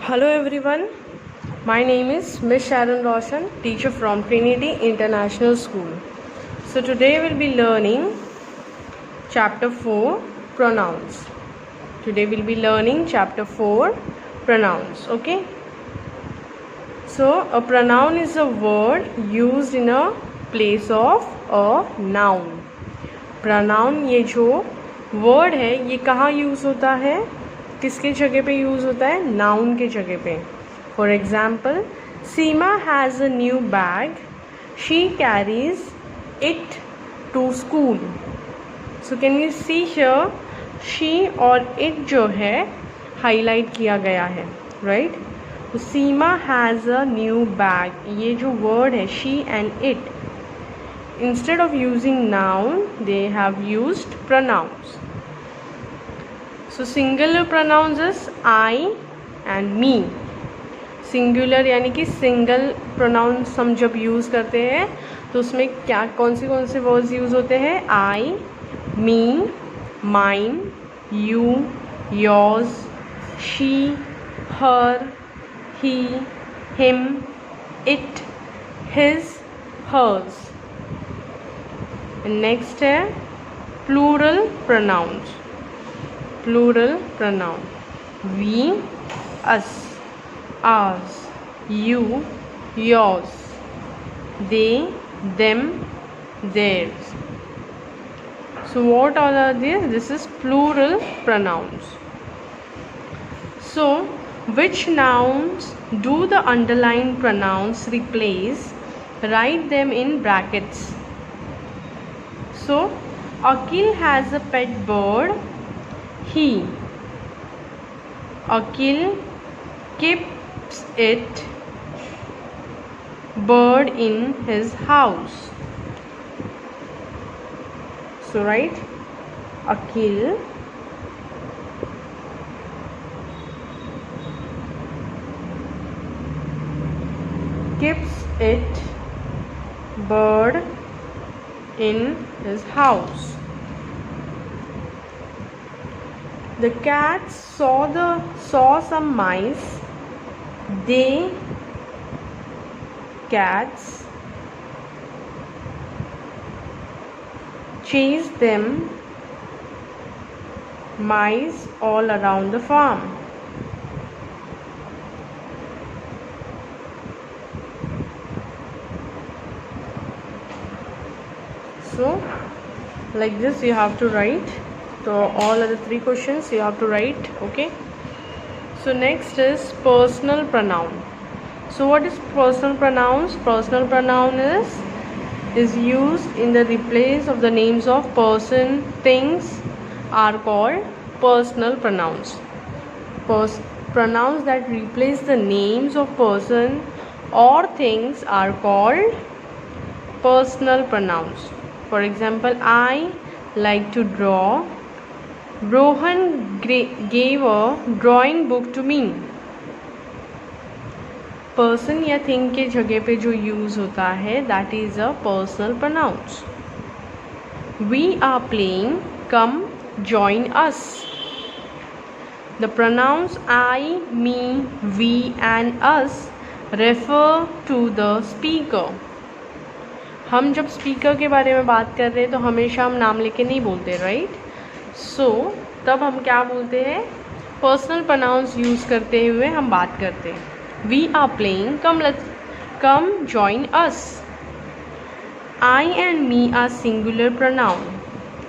Hello everyone, my name is Miss Sharon Roshan, teacher from Trinity International School. So today we'll be learning chapter 4 pronouns. Today we'll be learning chapter 4 pronouns, okay? So a pronoun is a word used in a place of a noun. Pronoun ये जो word है ये कहाँ use होता है, किसके जगह पे यूज़ होता है, नाउन के जगह पे. For example, Seema has a new bag, she carries it to school. So can you see here, she और इट जो है हाईलाइट किया गया है, राइट. तो Seema has a new bag, ये जो वर्ड है she and it, instead of using noun they have used pronouns. So singular pronouns is I and me. Singular यानी कि single pronouns हम जब use करते हैं तो उसमें क्या कौन से words use होते हैं, I, me, mine, you, yours, she, her, he, him, it, his, hers. Next है plural pronouns. Plural pronoun we, us, ours, you, yours, they, them, theirs. So what all are these? This is plural pronouns. So which nouns do the underlined pronouns replace? Write them in brackets. So, Akhil has a pet bird. He. Akhil keeps it bird in his house. So, right? Akhil keeps it bird in his house. The cats saw some mice. They, cats, chased them, mice all around the farm. So like this you have to write. So all other three questions you have to write, okay. So next is personal pronoun. So what is personal pronouns? Personal pronoun is used in the replace of the names of person, things are called personal pronouns. Pronouns that replace the names of person or things are called personal pronouns. For example, I like to draw. Rohan gave a drawing book to me. Person या thing के जगह पे जो use होता है, that is a personal pronouns. We are playing. Come join us. The pronouns I, me, we and us refer to the speaker. हम जब speaker के बारे में बात कर रहे हैं तो हमेशा हम नाम लेके नहीं बोलते, राइट. सो तब हम क्या बोलते हैं, पर्सनल प्रोनाउंस यूज़ करते हुए हम बात करते हैं. We are playing, come join us. I and me are singular pronoun.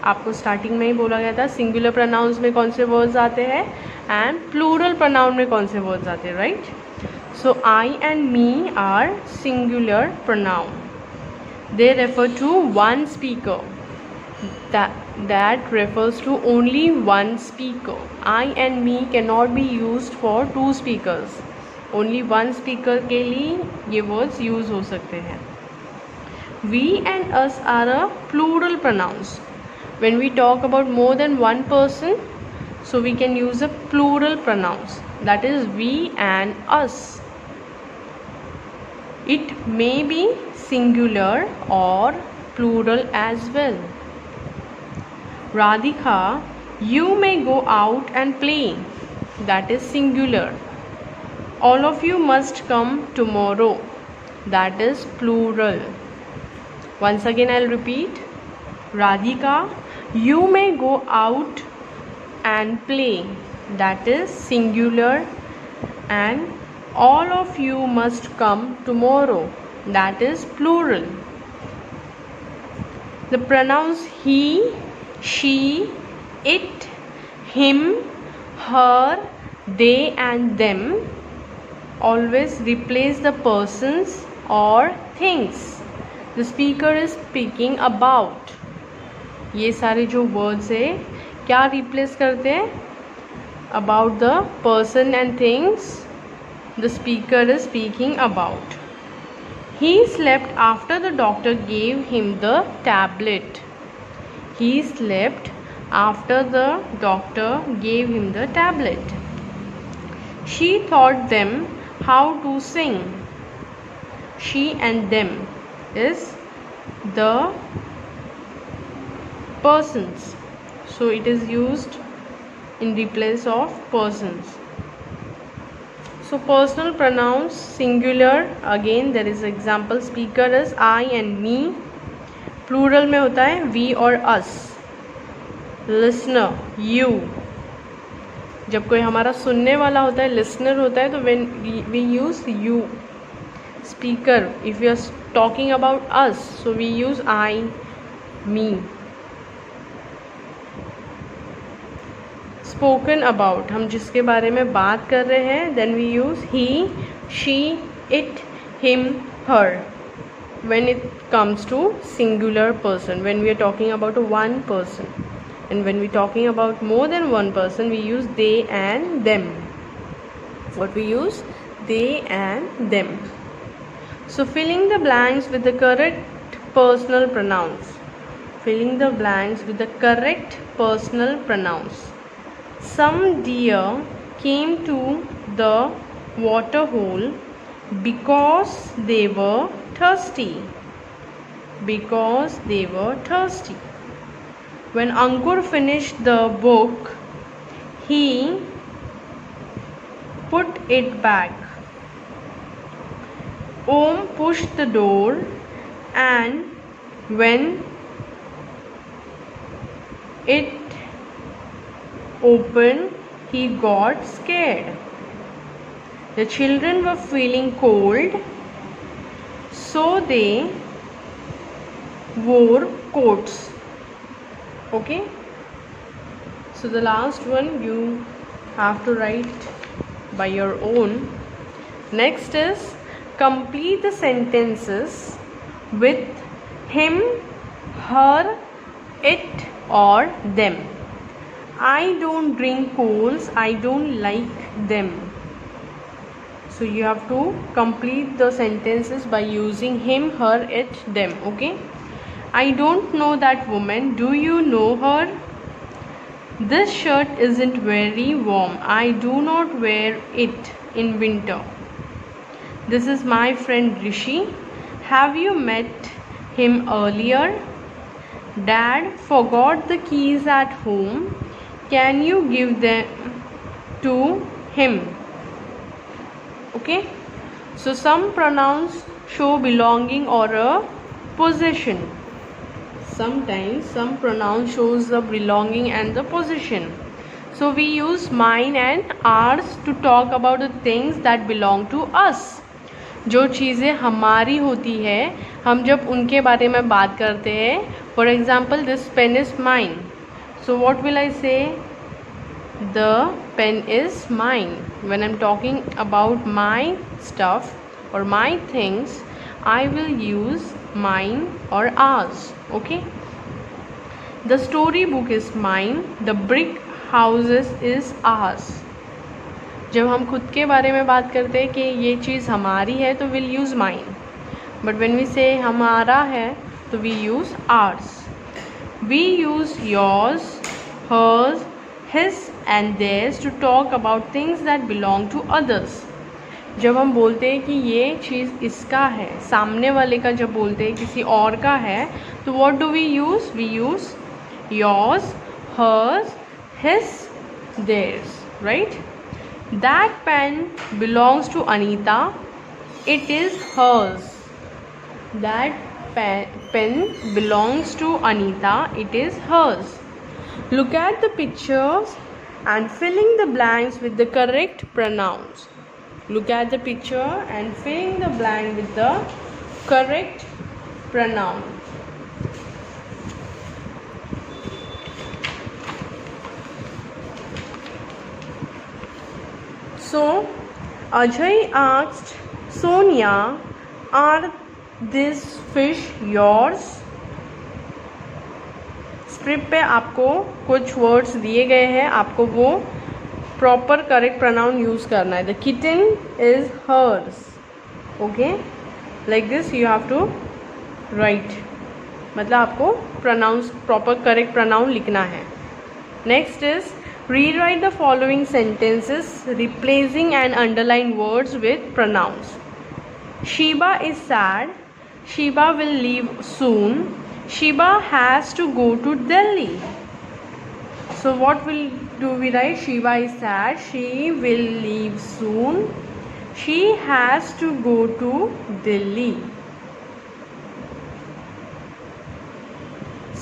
आपको स्टार्टिंग में ही बोला गया था सिंगुलर प्रोनाउंस में कौन से वर्ड्स आते हैं एंड प्लूरल प्रोनाउन में कौन से वर्ड्स आते हैं, right. So I and me are singular pronoun. They refer to one speaker. That refers to only one speaker. I and me cannot be used for two speakers. Only one speaker के लिए ये words use हो सकते हैं. We and us are a plural pronouns. When we talk about more than one person, so we can use a plural pronouns. That is we and us. It may be singular or plural as well. Radhika, you may go out and play. That is singular. All of you must come tomorrow. That is plural. Once again I'll repeat. Radhika, you may go out and play. That is singular. And all of you must come tomorrow. That is plural. The pronouns he, she, it, him, her, they and them always replace the persons or things the speaker is speaking about. ये सारे जो words है क्या replace करते हैं? About the person and things the speaker is speaking about. He slept after the doctor gave him the tablet. He slept after the doctor gave him the tablet. She taught them how to sing. She and them is the persons, so it is used in replace of persons. So personal pronouns singular, again there is example, speaker is I and me. Plural में होता है we और us. Listener, you. जब कोई हमारा सुनने वाला होता है, listener होता है, तो when we use you. Speaker, if we are talking about us, so we use I, me. Spoken about, हम जिसके बारे में बात कर रहे हैं, then we use he, she, it, him, her. When it comes to singular person, when we are talking about one person, and when we are talking about more than one person, we use they and them. What we use? They and them. So filling the blanks with the correct personal pronouns. Filling the blanks with the correct personal pronouns. Some deer came to the water hole because they were thirsty. Because they were thirsty. When Ankur finished the book, he put it back. Om pushed the door, and when it opened, he got scared. The children were feeling cold, so they wore coats. Okay, so the last one you have to write by your own. Next is complete the sentences with him, her, it or them. I don't drink coals, I don't like them. So you have to complete the sentences by using him, her, it, them. Okay. I don't know that woman. Do you know her? This shirt isn't very warm. I do not wear it in winter. This is my friend Rishi. Have you met him earlier? Dad forgot the keys at home. Can you give them to him? Okay. So some pronouns show belonging or a possession. Sometimes some pronoun shows the belonging and the possession. So we use mine and ours to talk about the things that belong to us. जो चीज़ें हमारी होती है, हम जब उनके बारे में बात करते हैं, for example this pen is mine. So what will I say? The pen is mine. When I'm talking about my stuff or my things, I will use mine or ours. Okay. The storybook is mine. The brick houses is ours. जब हम खुद के बारे में बात करते हैं कि ये चीज़ हमारी है तो will use mine. But when we say हमारा है तो we use ours. We use yours, hers, his and theirs to talk about things that belong to others. जब हम बोलते हैं कि ये चीज़ इसका है, सामने वाले का जब बोलते हैं किसी और का है, तो what do we use? We use yours, hers, his, theirs. Right. That pen belongs to Anita. It is hers. That pen belongs to Anita. It is hers. Look at the pictures and filling the blanks with the correct pronouns. Look at the picture and filling the blank with the correct pronoun. So Ajay asked Sonia, are this fish yours? Script पे आपको कुछ words दिए गए हैं, आपको वो proper correct pronoun use करना है. The kitten is hers. Okay, like this you have to write. मतलब आपको प्रोनाउंस प्रॉपर करेक्ट प्रोनाउन लिखना है. Next is rewrite the following sentences replacing and underline words with pronouns. Shiba is sad. Shiba will leave soon. Shiba has to go to Delhi. So what do we write? Shiba is sad. She will leave soon. She has to go to Delhi.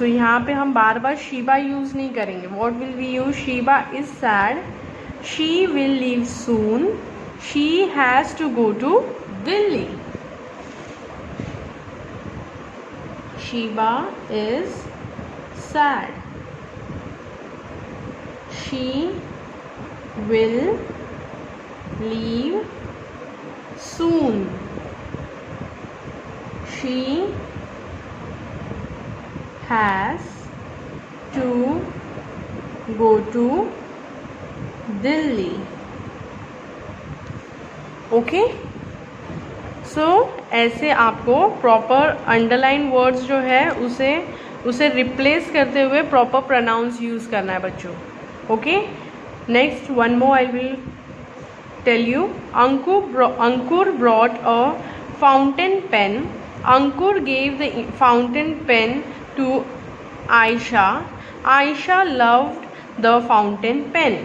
तो यहाँ पे हम बार बार Sheeba use नहीं करेंगे. What will we use? Sheeba is sad. She will leave soon. She has to go to Delhi. Sheeba is sad. She will leave soon. She has to go to Delhi. Okay, so ऐसे आपको proper underline words जो है उसे replace करते हुए proper pronounce use करना है बच्चों. Okay, next one more I will tell you. Ankur brought a fountain pen. Ankur gave the fountain pen to Aisha. Aisha loved the fountain pen.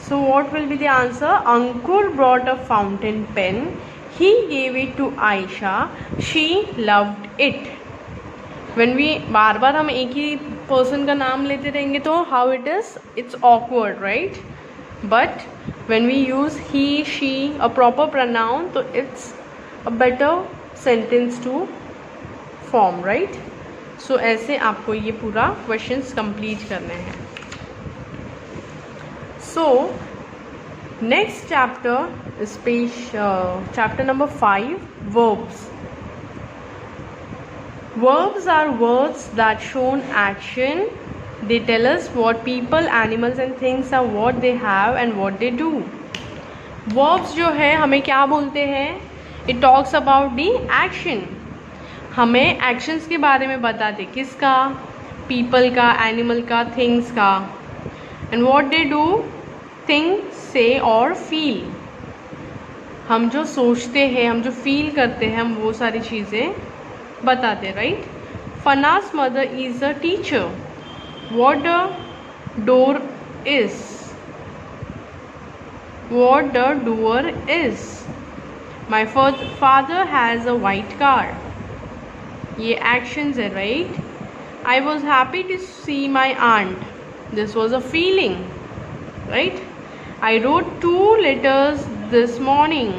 So what will be the answer? Ankur brought a fountain pen. He gave it to Aisha. She loved it. When we बार बार हम एक ही person का नाम लेते रहेंगे तो how it is? It's awkward, right? But when we use he, she, a proper pronoun, तो it's a better sentence to form, right. So ऐसे आपको ये पूरा क्वेश्चंस कंप्लीट करने हैं. So next chapter is chapter number 5, verbs. Verbs are words that show action. They tell us what people, animals and things are, what they have and what they do. Verbs जो है हमें क्या बोलते हैं? It talks about the action. हमें actions के बारे में बताते. किसका? पीपल का, एनिमल का, थिंग्स का. And what they do? Think, से और फील. हम जो सोचते हैं, हम जो फील करते हैं, हम वो सारी चीज़ें बताते, राइट. फनास mother is a teacher. What the door is. What the door is. My father has a white car. ये actions है, right? I was happy to see my aunt. This was a feeling, right? I wrote 2 letters this morning.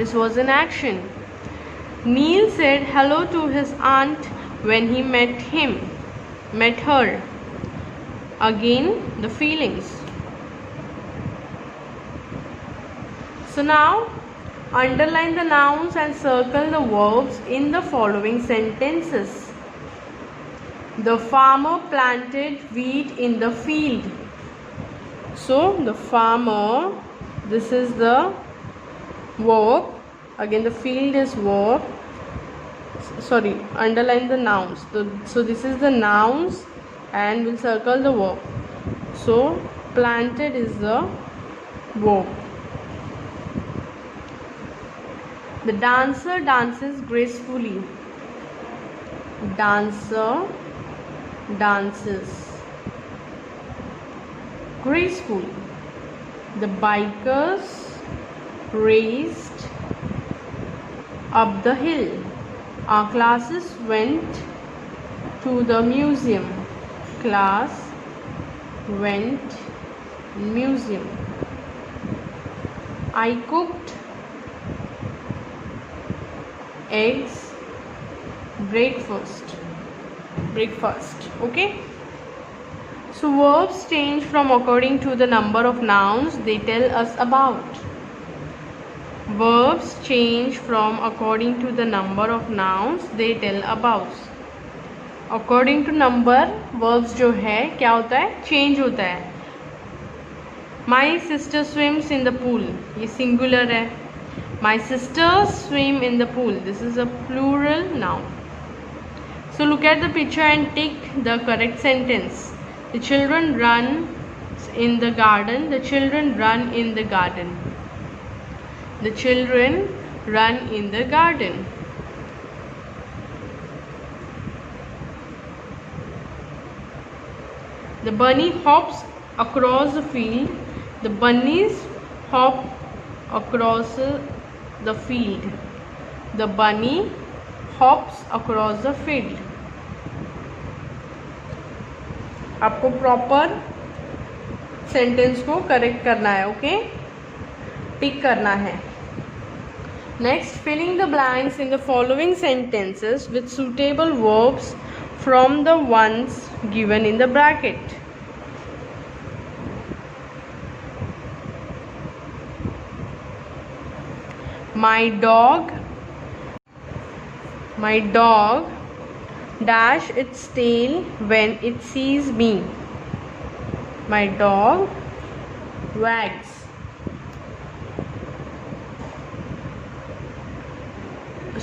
This was an action. Neil said hello to his aunt when he met her. Again, the feelings. So now, underline the nouns and circle the verbs in the following sentences. The farmer planted wheat in the field. So the farmer, this is the verb. Again the field is verb. Sorry, underline the nouns. So this is the nouns and we'll circle the verb. So planted is the verb. The dancer dances gracefully. Dancer dances gracefully. The bikers raced up the hill. Our classes went to the museum. Class went museum. I cooked eggs breakfast. Okay, so verbs change from according to the number of nouns they tell us about. Verbs change from according to the number of nouns they tell about. According to number verbs जो है क्या होता है, change होता है. My sister swims in the pool, ये singular है. My sisters swim in the pool, this is a plural noun. So look at the picture and tick the correct sentence. The children run in the garden. The children run in the garden. The children run in the garden. The bunny hops across the field. The bunnies hop across the field. The bunny hops across the field. आपको proper sentence को correct करना है. Okay, tick करना है. Next, filling the blanks in the following sentences with suitable verbs from the ones given in the bracket. My dog dash its tail when it sees me. My dog wags.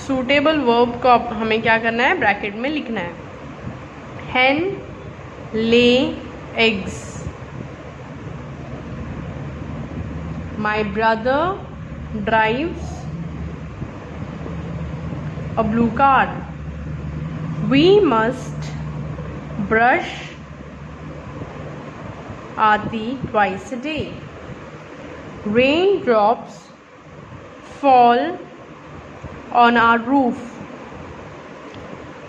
Suitable verb को हमें क्या करना है, bracket में लिखना है. hen lay eggs. My brother drives a blue car. We must brush our teeth twice a day. Raindrops fall on our roof.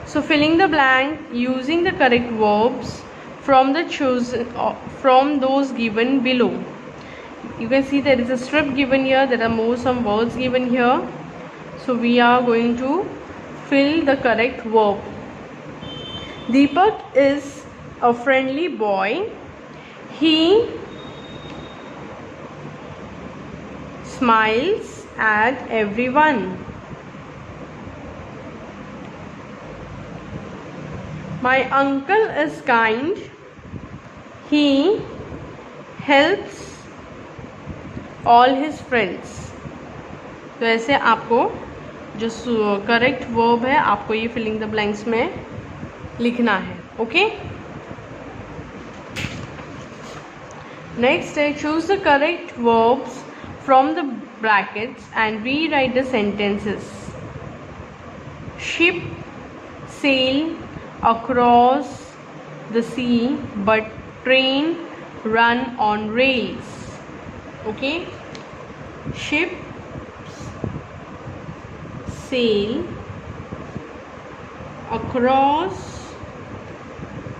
So filling the blank using the correct verbs from those given below. You can see there is a strip given here. There are some words given here. So we are going to fill the correct verb. Deepak is a friendly boy. He smiles at everyone. My uncle is kind. He helps all his friends. तो ऐसे आपको जो correct verb है आपको ये filling the blanks में लिखना है. ओके, नेक्स्ट है choose the correct verbs from the brackets and rewrite the sentences. Ship sail across the sea but train run on rails. Okay, ship sail across